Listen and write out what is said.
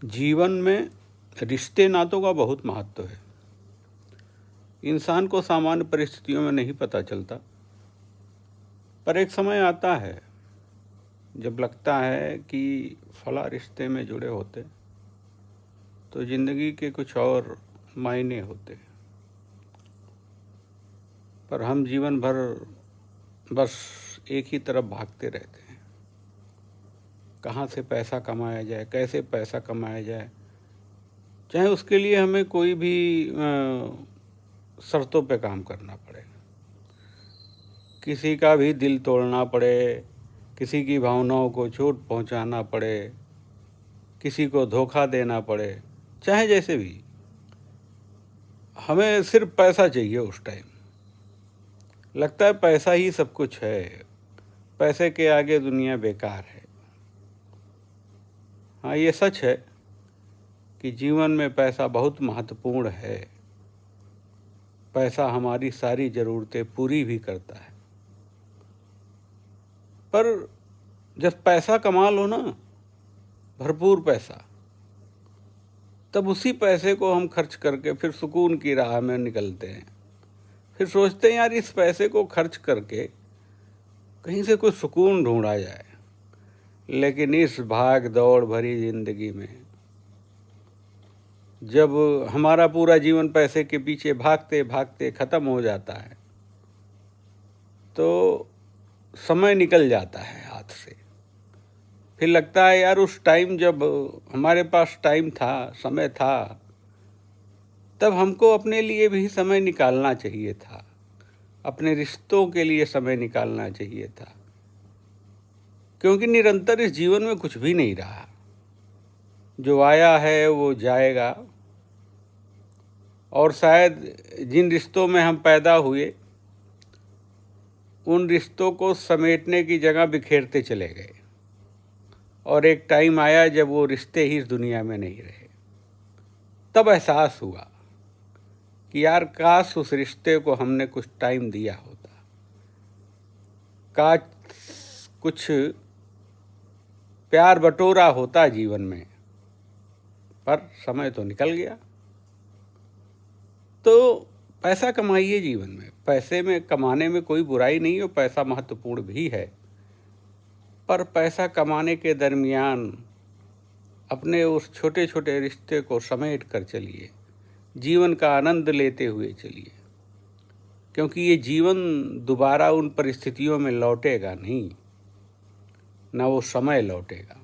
जीवन में रिश्ते नातों का बहुत महत्व है। इंसान को सामान्य परिस्थितियों में नहीं पता चलता, पर एक समय आता है जब लगता है कि फला रिश्ते में जुड़े होते तो ज़िंदगी के कुछ और मायने होते, पर हम जीवन भर बस एक ही तरफ भागते रहते हैं। कहाँ से पैसा कमाया जाए, कैसे पैसा कमाया जाए, चाहे उसके लिए हमें कोई भी शर्तों पे काम करना पड़े, किसी का भी दिल तोड़ना पड़े, किसी की भावनाओं को चोट पहुंचाना पड़े, किसी को धोखा देना पड़े, चाहे जैसे भी, हमें सिर्फ पैसा चाहिए। उस टाइम लगता है पैसा ही सब कुछ है, पैसे के आगे दुनिया बेकार है। हाँ, ये सच है कि जीवन में पैसा बहुत महत्वपूर्ण है। पैसा हमारी सारी ज़रूरतें पूरी भी करता है, पर जब पैसा कमा लो ना, भरपूर पैसा, तब उसी पैसे को हम खर्च करके फिर सुकून की राह में निकलते हैं। फिर सोचते हैं यार, इस पैसे को खर्च करके कहीं से कोई सुकून ढूंढा जाए। लेकिन इस भाग दौड़ भरी ज़िंदगी में जब हमारा पूरा जीवन पैसे के पीछे भागते भागते ख़त्म हो जाता है तो समय निकल जाता है हाथ से। फिर लगता है यार, उस टाइम जब हमारे पास टाइम था, समय था, तब हमको अपने लिए भी समय निकालना चाहिए था, अपने रिश्तों के लिए समय निकालना चाहिए था, क्योंकि निरंतर इस जीवन में कुछ भी नहीं रहा। जो आया है वो जाएगा, और शायद जिन रिश्तों में हम पैदा हुए उन रिश्तों को समेटने की जगह बिखेरते चले गए, और एक टाइम आया जब वो रिश्ते ही इस दुनिया में नहीं रहे। तब एहसास हुआ कि यार, काश उस रिश्ते को हमने कुछ टाइम दिया होता, काश कुछ प्यार बटोरा होता जीवन में, पर समय तो निकल गया। तो पैसा कमाइए जीवन में, पैसे में कमाने में कोई बुराई नहीं है, पैसा महत्वपूर्ण भी है, पर पैसा कमाने के दरमियान अपने उस छोटे छोटे रिश्ते को समेट कर चलिए, जीवन का आनंद लेते हुए चलिए, क्योंकि ये जीवन दोबारा उन परिस्थितियों में लौटेगा नहीं, ना वो समय लौटेगा।